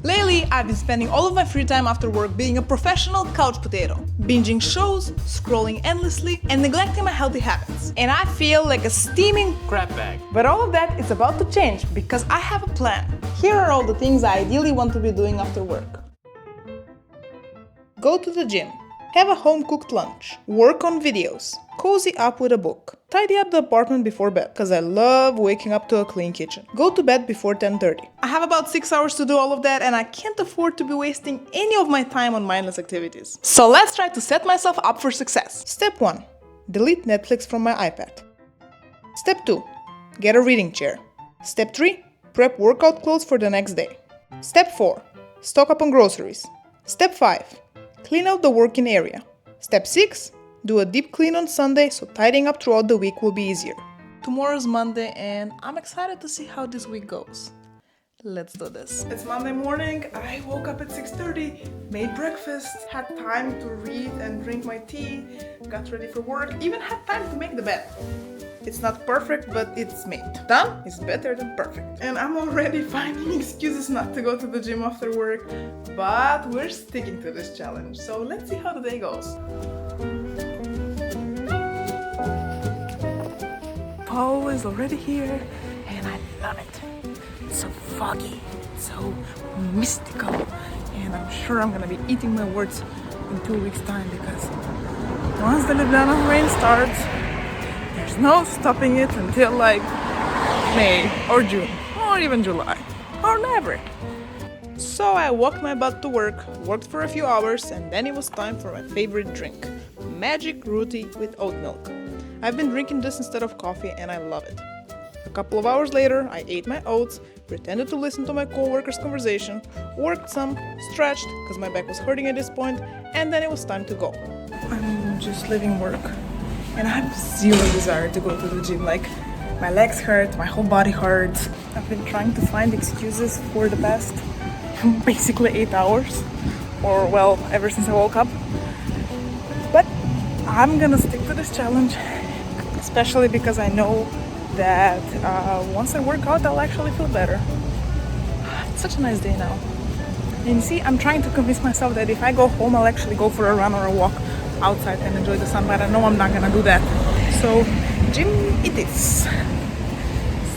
Lately, I've been spending all of my free time after work being a professional couch potato, binging shows, scrolling endlessly, and neglecting my healthy habits. And I feel like a steaming crap bag. But all of that is about to change because I have a plan. Here are all the things I ideally want to be doing after work. Go to the gym. Have a home-cooked lunch. Work on videos. Cozy up with a book. Tidy up the apartment before bed, cause I love waking up to a clean kitchen. Go to bed before 10:30. I have about 6 hours to do all of that and I can't afford to be wasting any of my time on mindless activities. So let's try to set myself up for success. Step 1. Delete Netflix from my iPad. Step 2. Get a reading chair. Step 3. Prep workout clothes for the next day. Step 4. Stock up on groceries. Step 5. Clean out the working area. Step 6. Do a deep clean on Sunday so tidying up throughout the week will be easier. Tomorrow's Monday and I'm excited to see how this week goes. Let's do this. It's Monday morning, I woke up at 6:30, made breakfast, had time to read and drink my tea, got ready for work, even had time to make the bed. It's not perfect, but it's made. Done is better than perfect. And I'm already finding excuses not to go to the gym after work, but we're sticking to this challenge. So let's see how the day goes. Fall is already here and I love it. It's so foggy, so mystical, and I'm sure I'm gonna be eating my words in 2 weeks' time because once the Ljubljana rain starts, there's no stopping it until like May or June or even July or never. So I walked my butt to work, worked for a few hours, and then it was time for my favorite drink, Magic Rooty with oat milk. I've been drinking this instead of coffee and I love it. A couple of hours later, I ate my oats, pretended to listen to my co-workers' conversation, worked some, stretched, because my back was hurting at this point, and then it was time to go. I'm just leaving work, and I have zero desire to go to the gym. Like, my legs hurt, my whole body hurts. I've been trying to find excuses for the past basically 8 hours, or well, ever since I woke up. But I'm gonna stick to this challenge, especially because I know that once I work out, I'll actually feel better. It's such a nice day now. And you see, I'm trying to convince myself that if I go home, I'll actually go for a run or a walk outside and enjoy the sun, but I know I'm not gonna do that. So, gym it is.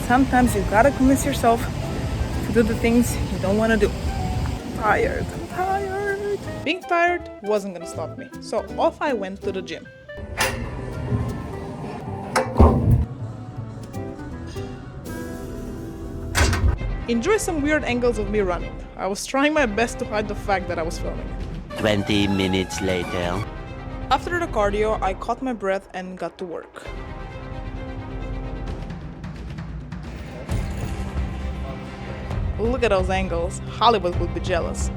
Sometimes you gotta convince yourself to do the things you don't wanna do. I'm tired. Being tired wasn't gonna stop me, so off I went to the gym. Enjoy some weird angles of me running. I was trying my best to hide the fact that I was filming. 20 minutes later. After the cardio, I caught my breath and got to work. Look at those angles. Hollywood would be jealous.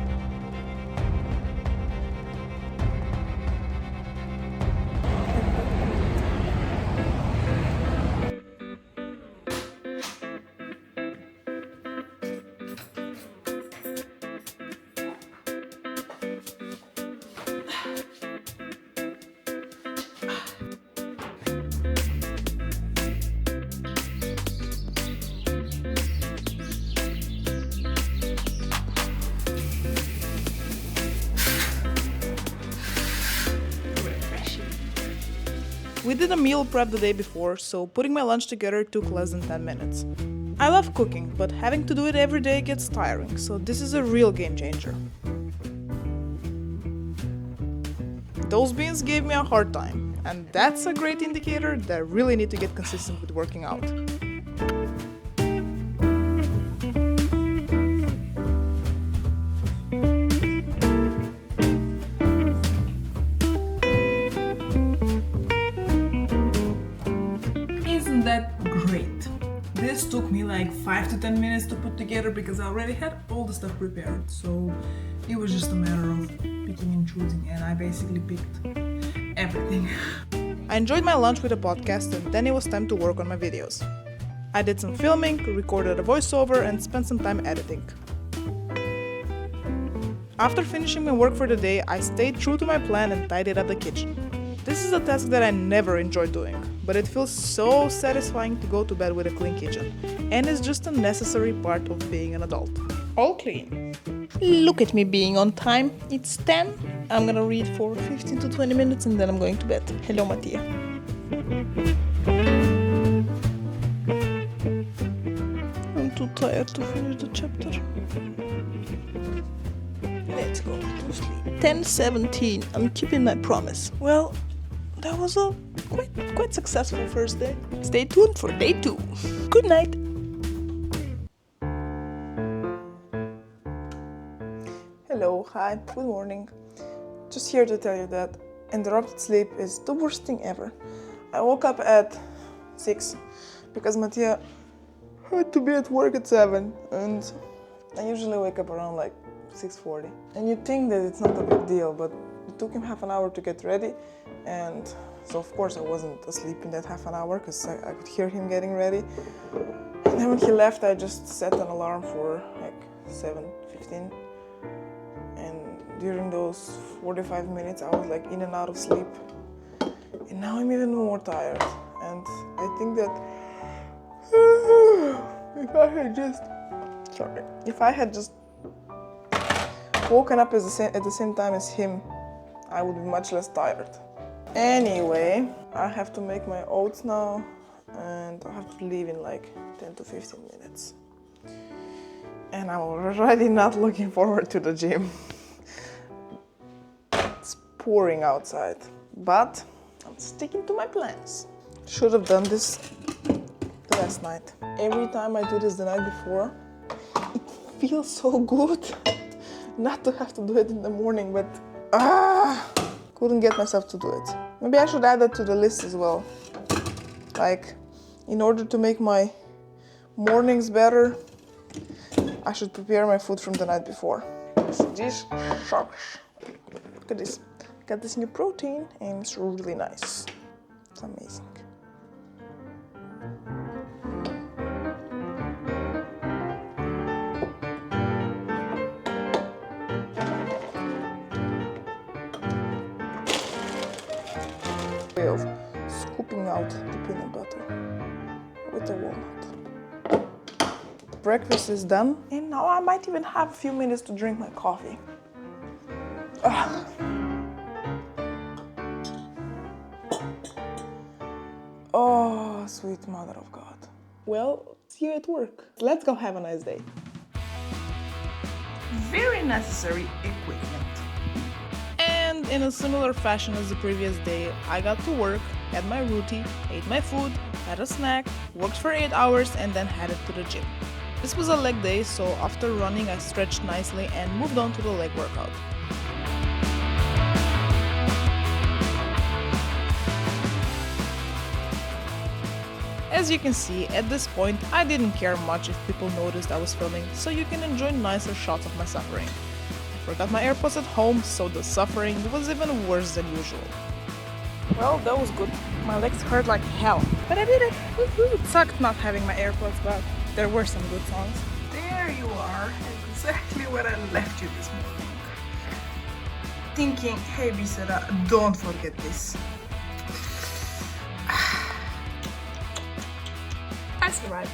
We did a meal prep the day before, so putting my lunch together took less than 10 minutes. I love cooking, but having to do it every day gets tiring, so this is a real game changer. Those beans gave me a hard time, and that's a great indicator that I really need to get consistent with working out. Isn't that great? This took me like 5 to 10 minutes to put together because I already had all the stuff prepared, so it was just a matter of picking and choosing, and I basically picked everything. I enjoyed my lunch with a podcast, and then it was time to work on my videos. I did some filming, recorded a voiceover, and spent some time editing. After finishing my work for the day, I stayed true to my plan and tidied up the kitchen. This is a task that I never enjoy doing, but it feels so satisfying to go to bed with a clean kitchen, and it's just a necessary part of being an adult. All clean. Look at me being on time. It's 10. I'm gonna read for 15 to 20 minutes and then I'm going to bed. Hello, Mattia. I'm too tired to finish the chapter. Let's go to sleep. 10:17. I'm keeping my promise. Well, that was a quite successful first day. Stay tuned for day 2. Good night. Hello, hi, good morning. Just here to tell you that interrupted sleep is the worst thing ever. I woke up at 6 because Mattia had to be at work at 7 and I usually wake up around like 6:40. And you'd think that it's not a big deal, but it took him half an hour to get ready, and so of course I wasn't asleep in that half an hour because I could hear him getting ready. And then when he left, I just set an alarm for like 7:15, and during those 45 minutes I was like in and out of sleep, and now I'm even more tired. And I think that if I had just woken up at the same time as him, I would be much less tired. Anyway, I have to make my oats now and I have to leave in like 10 to 15 minutes. And I'm already not looking forward to the gym. It's pouring outside, but I'm sticking to my plans. Should have done this last night. Every time I do this the night before, it feels so good not to have to do it in the morning, but couldn't get myself to do it. Maybe I should add that to the list as well. Like, in order to make my mornings better, I should prepare my food from the night before. So this sucks. Look at this. Got this new protein and it's really nice. It's amazing. Way of scooping out the peanut butter with the walnut. Breakfast is done, and now I might even have a few minutes to drink my coffee. Oh, sweet mother of God. Well, see you at work. Let's go have a nice day. Very necessary equipment. And in a similar fashion as the previous day, I got to work, had my routine, ate my food, had a snack, worked for 8 hours, and then headed to the gym. This was a leg day, so after running I stretched nicely and moved on to the leg workout. As you can see, at this point I didn't care much if people noticed I was filming, so you can enjoy nicer shots of my suffering. I forgot my AirPods at home, so the suffering was even worse than usual. Well, that was good. My legs hurt like hell, but I did it. Woo-hoo. It sucked not having my AirPods, but there were some good songs. There you are, exactly where I left you this morning. Thinking, hey Bisera, don't forget this. I survived.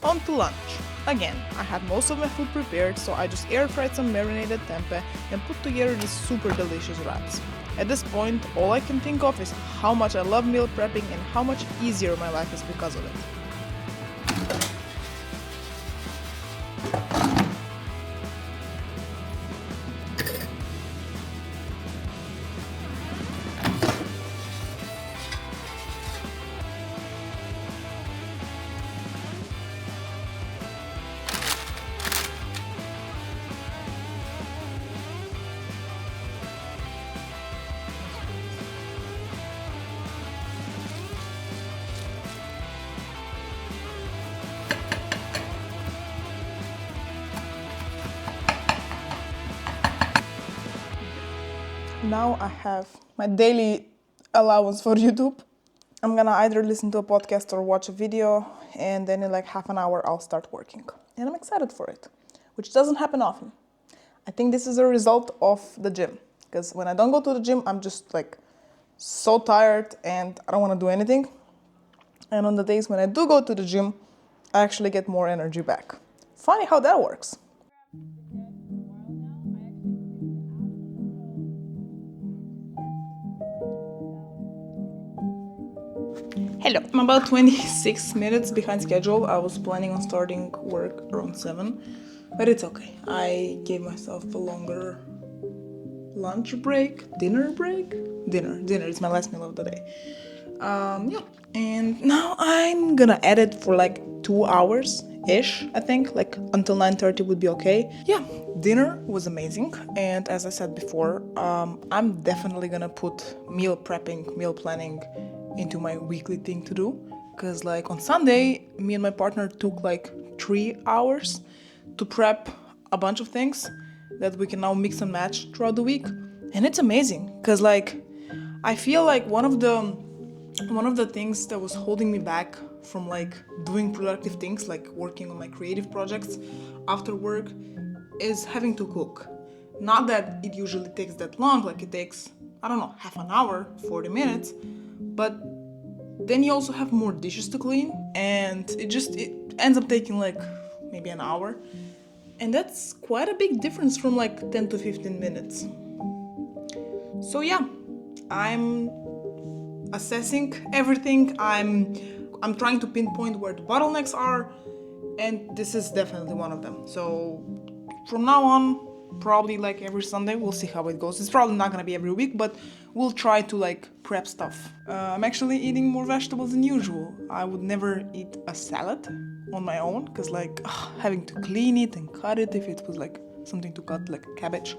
On to lunch. Again, I had most of my food prepared, so I just air fried some marinated tempeh and put together these super delicious wraps. At this point, all I can think of is how much I love meal prepping and how much easier my life is because of it. Now I have my daily allowance for YouTube. I'm gonna either listen to a podcast or watch a video, and then in like half an hour I'll start working. And I'm excited for it, which doesn't happen often. I think this is a result of the gym, because when I don't go to the gym, I'm just like so tired and I don't want to do anything. And on the days when I do go to the gym, I actually get more energy back. Funny how that works. Hello. I'm about 26 minutes behind schedule. I was planning on starting work around 7, but it's okay. I gave myself a longer lunch break, dinner break. Dinner is my last meal of the day. Yeah. And now I'm gonna edit for like 2 hours ish, I think, like until 9:30 would be okay. Yeah, dinner was amazing, and as I said before, I'm definitely gonna put meal prepping, meal planning into my weekly thing to do, because like on Sunday me and my partner took like 3 hours to prep a bunch of things that we can now mix and match throughout the week, and it's amazing because like I feel like one of the things that was holding me back from like doing productive things like working on my creative projects after work is having to cook. Not that it usually takes that long, like it takes, I don't know, half an hour, 40 minutes, but then you also have more dishes to clean, and it ends up taking like maybe an hour, and that's quite a big difference from like 10 to 15 minutes. So yeah, I'm assessing everything. I'm trying to pinpoint where the bottlenecks are, and this is definitely one of them. So from now on, probably like every Sunday, we'll see how it goes. It's probably not gonna be every week, but we'll try to like prep stuff. I'm actually eating more vegetables than usual. I would never eat a salad on my own, because like having to clean it and cut it if it was like something to cut, like cabbage.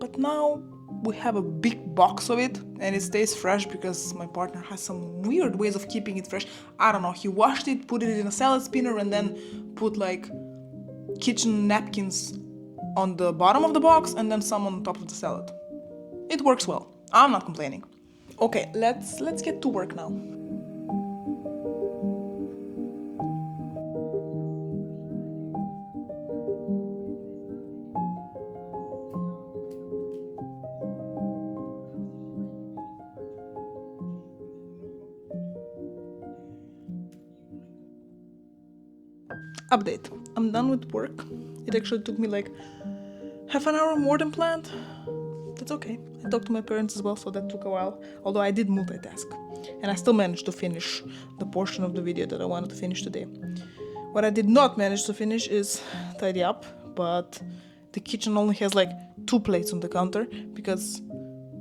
But now we have a big box of it, and it stays fresh because my partner has some weird ways of keeping it fresh. I don't know, he washed it, put it in a salad spinner, and then put like kitchen napkins on the bottom of the box and then some on top of the salad. It works well. I'm not complaining. Okay, let's get to work now. Update. I'm done with work. It actually took me like half an hour more than planned. That's okay. I talked to my parents as well, so that took a while. Although I did multitask. And I still managed to finish the portion of the video that I wanted to finish today. What I did not manage to finish is tidy up, but the kitchen only has like 2 plates on the counter because,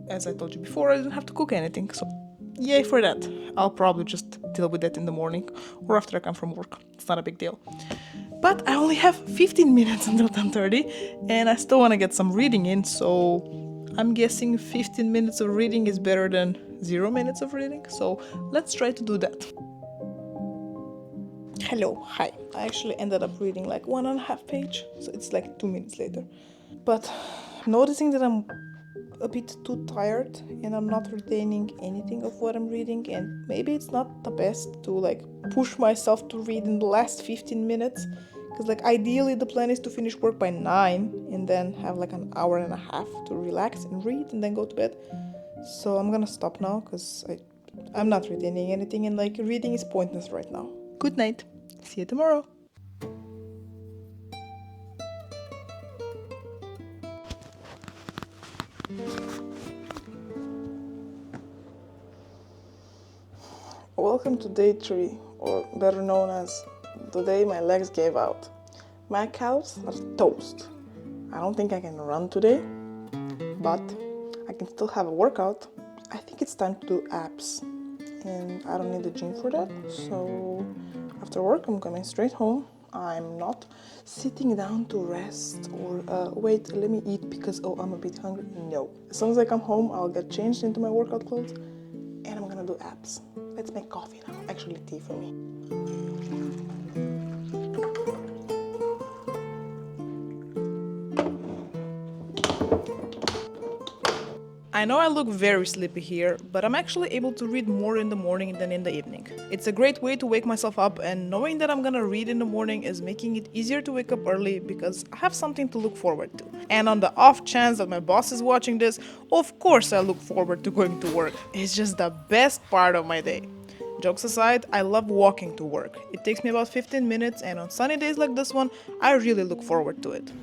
as I told you before, I didn't have to cook anything. So yay for that. I'll probably just deal with that in the morning or after I come from work. It's not a big deal. But I only have 15 minutes until 10:30, and I still want to get some reading in, so I'm guessing 15 minutes of reading is better than 0 minutes of reading. So let's try to do that. Hello, hi. I actually ended up reading like 1.5 pages, so it's like 2 minutes later. But noticing that I'm a bit too tired and I'm not retaining anything of what I'm reading, and maybe it's not the best to like push myself to read in the last 15 minutes, because like ideally the plan is to finish work by 9 and then have like an hour and a half to relax and read and then go to bed. So I'm gonna stop now because I'm not retaining anything, and like reading is pointless right now. Good night. See you tomorrow. Welcome to day 3, or better known as the day my legs gave out. My calves are toast. I don't think I can run today, but I can still have a workout. I think it's time to do abs, and I don't need the gym for that. So after work, I'm coming straight home. I'm not sitting down to rest or wait, let me eat because I'm a bit hungry. No. As soon as I come home, I'll get changed into my workout clothes and I'm gonna do abs. Let's make coffee now. Actually, tea for me. I know I look very sleepy here, but I'm actually able to read more in the morning than in the evening. It's a great way to wake myself up, and knowing that I'm gonna read in the morning is making it easier to wake up early because I have something to look forward to. And on the off chance that my boss is watching this, of course I look forward to going to work. It's just the best part of my day. Jokes aside, I love walking to work. It takes me about 15 minutes, and on sunny days like this one, I really look forward to it.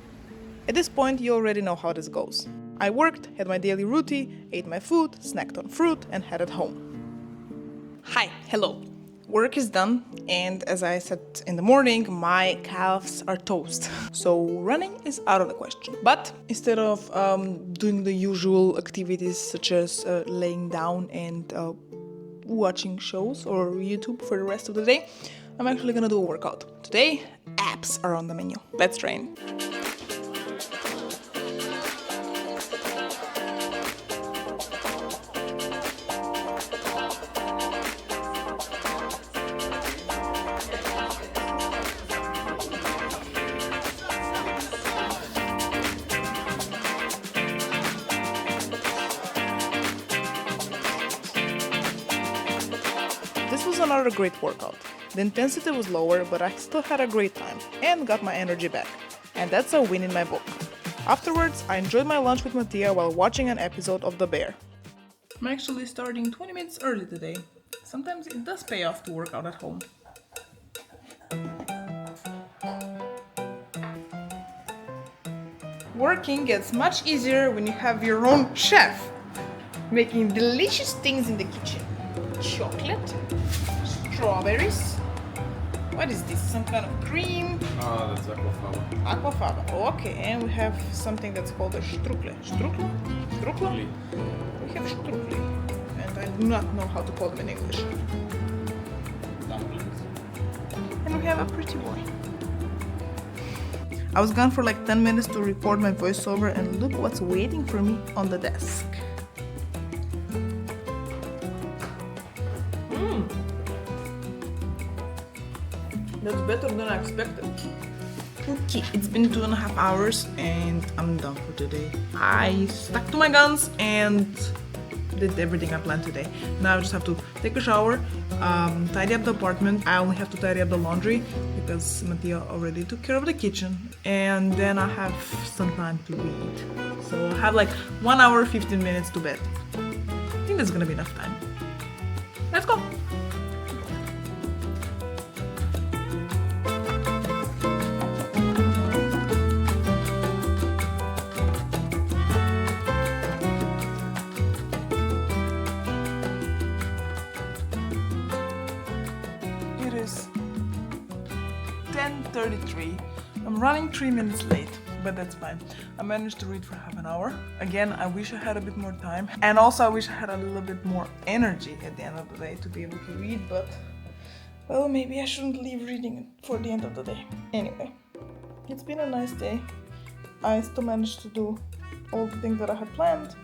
At this point, you already know how this goes. I worked, had my daily routine, ate my food, snacked on fruit, and headed home. Hi, hello. Work is done, and as I said in the morning, my calves are toast. So running is out of the question. But instead of doing the usual activities such as laying down and watching shows or YouTube for the rest of the day, I'm actually gonna do a workout. Today, abs are on the menu. Let's train. This was another great workout. The intensity was lower, but I still had a great time and got my energy back. And that's a win in my book. Afterwards, I enjoyed my lunch with Mattia while watching an episode of The Bear. I'm actually starting 20 minutes early today. Sometimes it does pay off to work out at home. Working gets much easier when you have your own chef, making delicious things in the kitchen. Chocolate, strawberries. What is this? Some kind of cream? That's aquafaba. Aquafaba. Okay, and we have something that's called a strukle. Strukle? Strukle? We have strukle. And I do not know how to call them in English. Dumplings. And we have a pretty boy. I was gone for like 10 minutes to record my voiceover, and look what's waiting for me on the desk. That's better than I expected. Okay, it's been 2.5 hours and I'm done for today. I stuck to my guns and did everything I planned today. Now I just have to take a shower, tidy up the apartment. I only have to tidy up the laundry because Mattia already took care of the kitchen, and then I have some time to read. So I have like 1 hour 15 minutes to bed. I think that's gonna be enough time. Let's go! It is 10:33. I'm running 3 minutes late, but that's fine. I managed to read for half an hour. Again, I wish I had a bit more time, and also I wish I had a little bit more energy at the end of the day to be able to read, but well, maybe I shouldn't leave reading for the end of the day. Anyway, it's been a nice day. I still managed to do all the things that I had planned,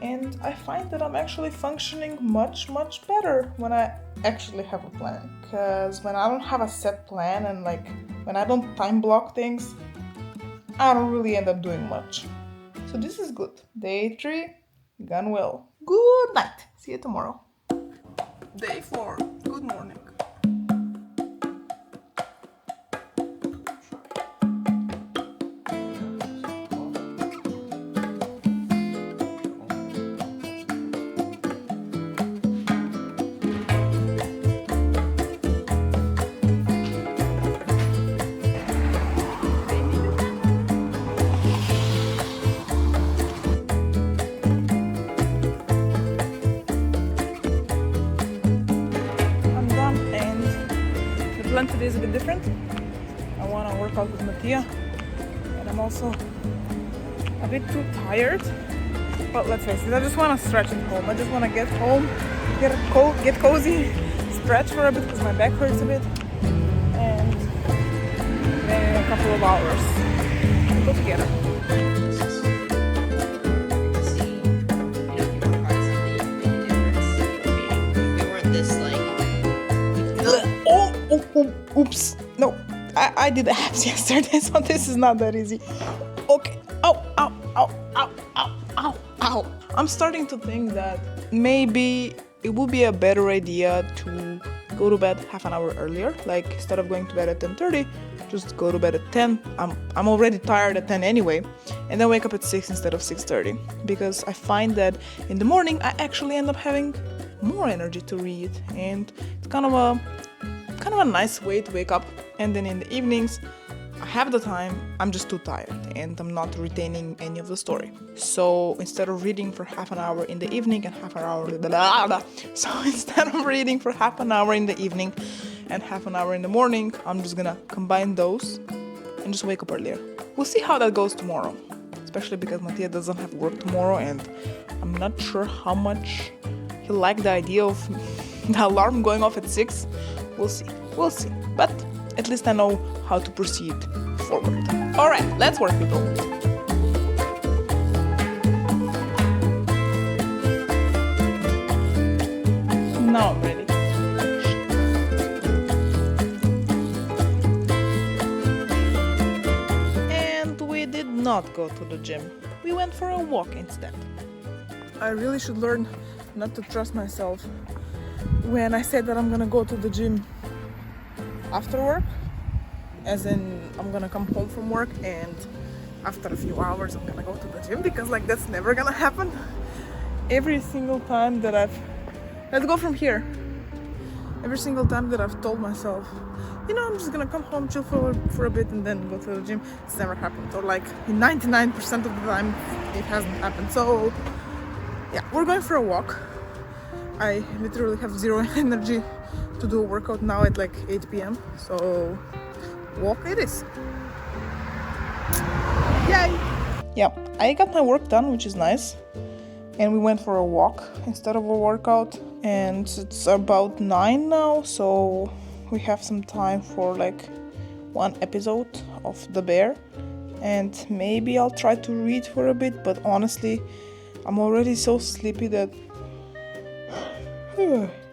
and I find that I'm actually functioning much better when I actually have a plan. Because when I don't have a set plan and like when I don't time block things, I don't really end up doing much. So this is good. Day 3, gone well. Good night. See you tomorrow. Day 4, good morning. Today is a bit different. I want to work out with Mattia, and I'm also a bit too tired. But let's face it, I just want to stretch at home. I just want to get home, get cozy, stretch for a bit because my back hurts a bit, and then in a couple of hours we'll go together. Oops, no, I did abs yesterday, so this is not that easy. Okay, ow. I'm starting to think that maybe it would be a better idea to go to bed half an hour earlier. Like instead of going to bed at 10:30, just go to bed at 10. I'm already tired at 10 anyway, and then wake up at 6 instead of 6:30. Because I find that in the morning I actually end up having more energy to read, and it's kind of a nice way to wake up. And then in the evenings half the time I'm just too tired and I'm not retaining any of the story. So instead of reading for half an hour in the evening and half an hour so instead of reading for half an hour in the evening and half an hour in the morning, I'm just gonna combine those and just wake up earlier. We'll see how that goes tomorrow, especially because Mattia doesn't have work tomorrow and I'm not sure how much he liked the idea of the alarm going off at 6. We'll see, but at least I know how to proceed forward. All right, let's work, people. Now I'm ready. And we did not go to the gym. We went for a walk instead. I really should learn not to trust myself when I said that I'm gonna go to the gym after work, as in I'm gonna come home from work and after a few hours I'm gonna go to the gym, because like that's never gonna happen. Every single time that let's go from here. Every single time that I've told myself, you know, I'm just gonna come home, chill for a bit and then go to the gym, it's never happened. Or like 99% of the time it hasn't happened. So yeah, we're going for a walk. I literally have zero energy to do a workout now at like 8 p.m. So walk it is. Yay! Yeah, I got my work done, which is nice. And we went for a walk instead of a workout. And it's about 9 now, so we have some time for like one episode of The Bear. And maybe I'll try to read for a bit, but honestly, I'm already so sleepy that...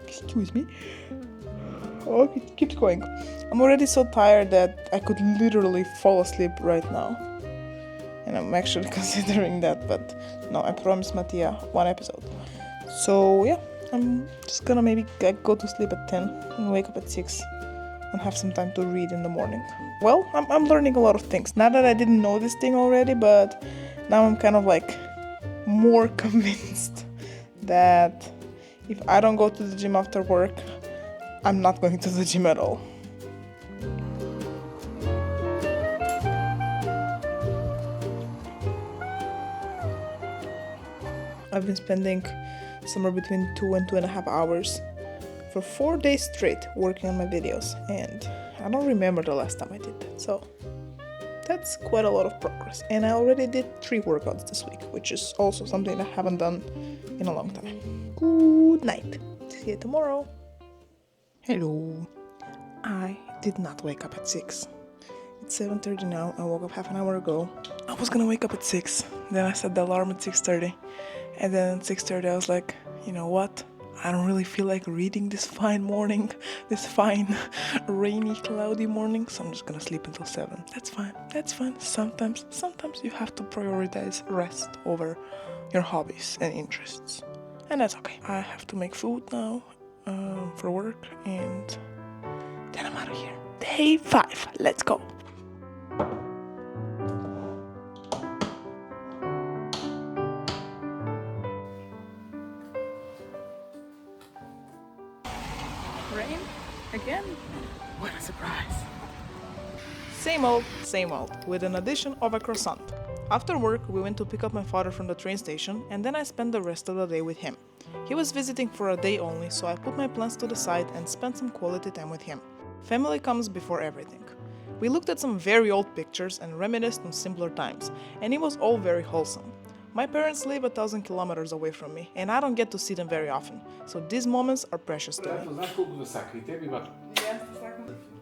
excuse me. Oh, it keeps going. I'm already so tired that I could literally fall asleep right now. And I'm actually considering that, but no, I promised Mattia one episode. So yeah, I'm just gonna maybe go to sleep at 10 and wake up at 6 and have some time to read in the morning. Well, I'm learning a lot of things. Not that I didn't know this thing already, but now I'm kind of like more convinced that if I don't go to the gym after work, I'm not going to the gym at all. I've been spending somewhere between 2 and 2.5 hours for 4 days straight working on my videos, and I don't remember the last time I did that, so that's quite a lot of progress. And I already did 3 workouts this week, which is also something I haven't done in a long time. Good night. See you tomorrow. Hello. I did not wake up at 6. It's 7:30 now. I woke up half an hour ago. I was gonna wake up at 6. Then I set the alarm at 6:30. And then at 6:30 I was like, you know what? I don't really feel like reading this fine morning, this fine rainy, cloudy morning, so I'm just gonna sleep until 7. That's fine. Sometimes you have to prioritize rest over your hobbies and interests. And that's okay. I have to make food now for work, and then I'm out of here. Day 5, let's go. Rain? Again? What a surprise. Same old, with an addition of a croissant. After work, we went to pick up my father from the train station, and then I spent the rest of the day with him. He was visiting for a day only, so I put my plans to the side and spent some quality time with him. Family comes before everything. We looked at some very old pictures and reminisced on simpler times, and it was all very wholesome. My parents live 1,000 kilometers away from me, and I don't get to see them very often, so these moments are precious to me.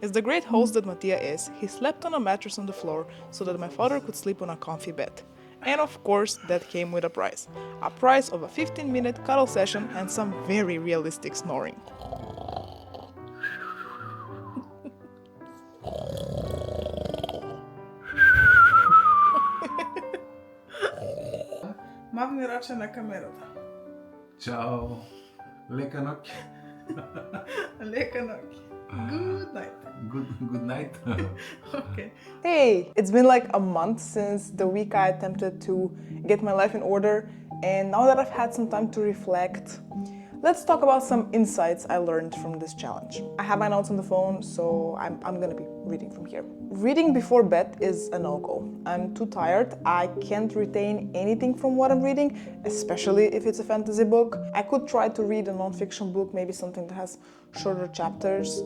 As the great host that Mattia is, he slept on a mattress on the floor so that my father could sleep on a comfy bed. And of course, that came with a price. A price of a 15-minute cuddle session and some very realistic snoring. Mavni rača na kamerata. Ciao. Leka noć. Leka noć. Good night. Good night. Okay. Hey, it's been like a month since the week I attempted to get my life in order, and now that I've had some time to reflect, Let's talk about some insights I learned from this challenge. I have my notes on the phone, so I'm gonna be reading from here. Reading before bed is a no-go. I'm too tired. I can't retain anything from what I'm reading, especially if it's a fantasy book. I could try to read a non-fiction book, maybe something that has shorter chapters.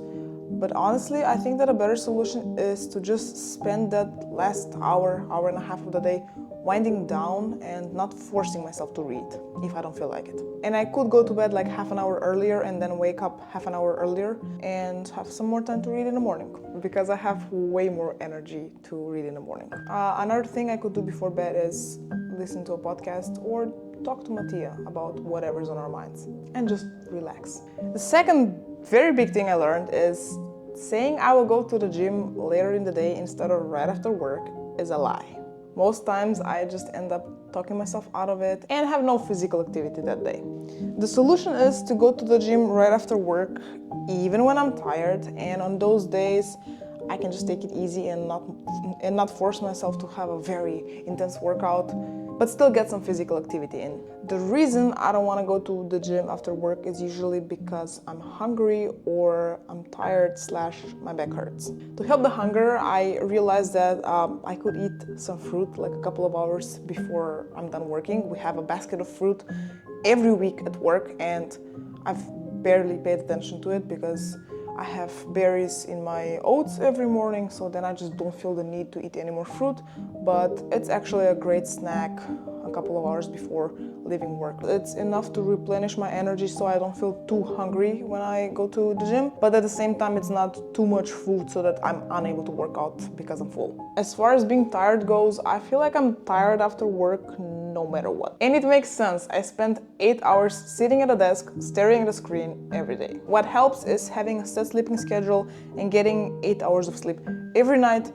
But honestly, I think that a better solution is to just spend that last hour and a half of the day winding down and not forcing myself to read if I don't feel like it. And I could go to bed like half an hour earlier and then wake up half an hour earlier and have some more time to read in the morning, because I have way more energy to read in the morning. Another thing I could do before bed is listen to a podcast or talk to Mattia about whatever's on our minds and just relax. The second very big thing I learned is saying I will go to the gym later in the day instead of right after work is a lie. Most times I just end up talking myself out of it and have no physical activity that day. The solution is to go to the gym right after work, even when I'm tired, and on those days I can just take it easy and not force myself to have a very intense workout, but still get some physical activity in. The reason I don't want to go to the gym after work is usually because I'm hungry or I'm tired / my back hurts. To help the hunger, I realized that I could eat some fruit like a couple of hours before I'm done working. We have a basket of fruit every week at work, and I've barely paid attention to it because I have berries in my oats every morning, so then I just don't feel the need to eat any more fruit, but it's actually a great snack a couple of hours before leaving work. It's enough to replenish my energy so I don't feel too hungry when I go to the gym, but at the same time it's not too much food so that I'm unable to work out because I'm full. As far as being tired goes, I feel like I'm tired after work no matter what. And it makes sense. I spend 8 hours sitting at a desk, staring at a screen every day. What helps is having a set sleeping schedule and getting 8 hours of sleep every night,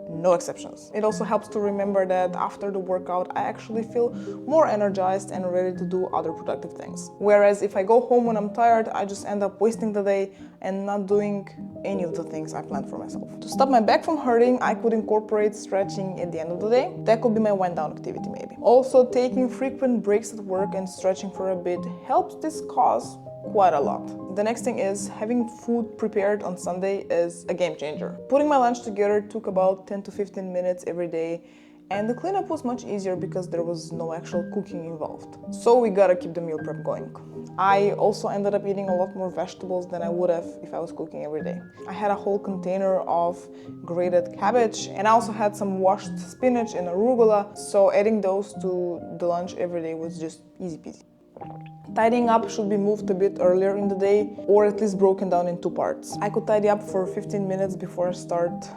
no exceptions. It also helps to remember that after the workout, I actually feel more energized and ready to do other productive things. Whereas if I go home when I'm tired, I just end up wasting the day and not doing any of the things I planned for myself. To stop my back from hurting, I could incorporate stretching at the end of the day. That could be my wind down activity maybe. Also, taking frequent breaks at work and stretching for a bit helps this cause quite a lot. The next thing is having food prepared on Sunday is a game changer. Putting my lunch together took about 10 to 15 minutes every day, and the cleanup was much easier because there was no actual cooking involved. So we gotta keep the meal prep going. I also ended up eating a lot more vegetables than I would have if I was cooking every day. I had a whole container of grated cabbage, and I also had some washed spinach and arugula, so adding those to the lunch every day was just easy peasy. Tidying up should be moved a bit earlier in the day, or at least broken down in two parts. I could tidy up for 15 minutes before I start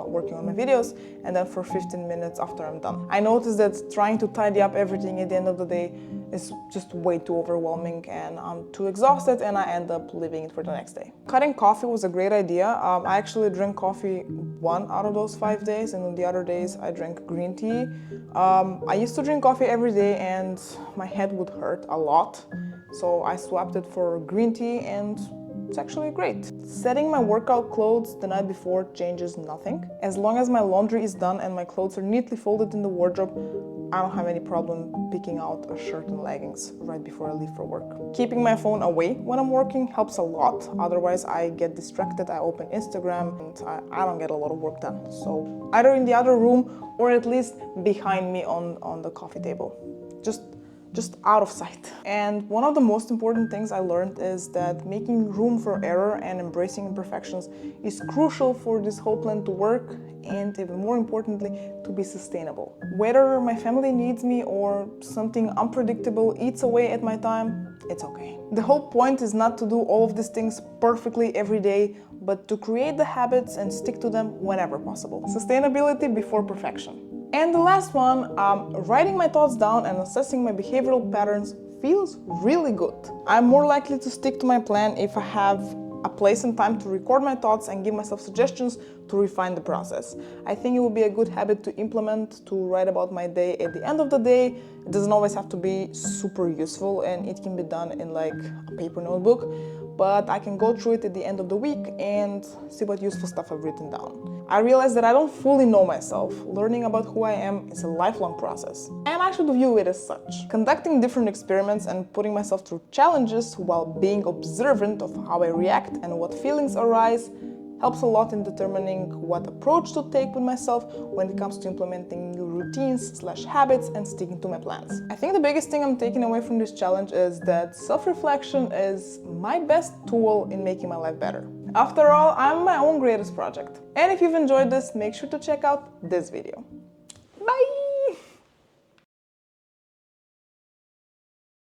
working on my videos, and then for 15 minutes after I'm done. I noticed that trying to tidy up everything at the end of the day is just way too overwhelming, and I'm too exhausted, and I end up leaving it for the next day. Cutting coffee was a great idea. I actually drank coffee 1 out of those 5 days, and on the other days I drank green tea. I used to drink coffee every day and my head would hurt a lot, so I swapped it for green tea, and it's actually great. Setting my workout clothes the night before changes nothing. As long as my laundry is done and my clothes are neatly folded in the wardrobe, I don't have any problem picking out a shirt and leggings right before I leave for work. Keeping my phone away when I'm working helps a lot. Otherwise, I get distracted, I open Instagram, and I don't get a lot of work done. So either in the other room or at least behind me on the coffee table. Just out of sight. And one of the most important things I learned is that making room for error and embracing imperfections is crucial for this whole plan to work, and even more importantly, to be sustainable. Whether my family needs me or something unpredictable eats away at my time, it's okay. The whole point is not to do all of these things perfectly every day, but to create the habits and stick to them whenever possible. Sustainability before perfection. And the last one, writing my thoughts down and assessing my behavioral patterns feels really good. I'm more likely to stick to my plan if I have a place and time to record my thoughts and give myself suggestions to refine the process. I think it would be a good habit to implement, to write about my day at the end of the day. It doesn't always have to be super useful, and it can be done in like a paper notebook, but I can go through it at the end of the week and see what useful stuff I've written down. I realized that I don't fully know myself. Learning about who I am is a lifelong process, and I should view it as such. Conducting different experiments and putting myself through challenges while being observant of how I react and what feelings arise helps a lot in determining what approach to take with myself when it comes to implementing new routines/habits and sticking to my plans. I think the biggest thing I'm taking away from this challenge is that self-reflection is my best tool in making my life better. After all, I'm my own greatest project. And if you've enjoyed this, make sure to check out this video. Bye!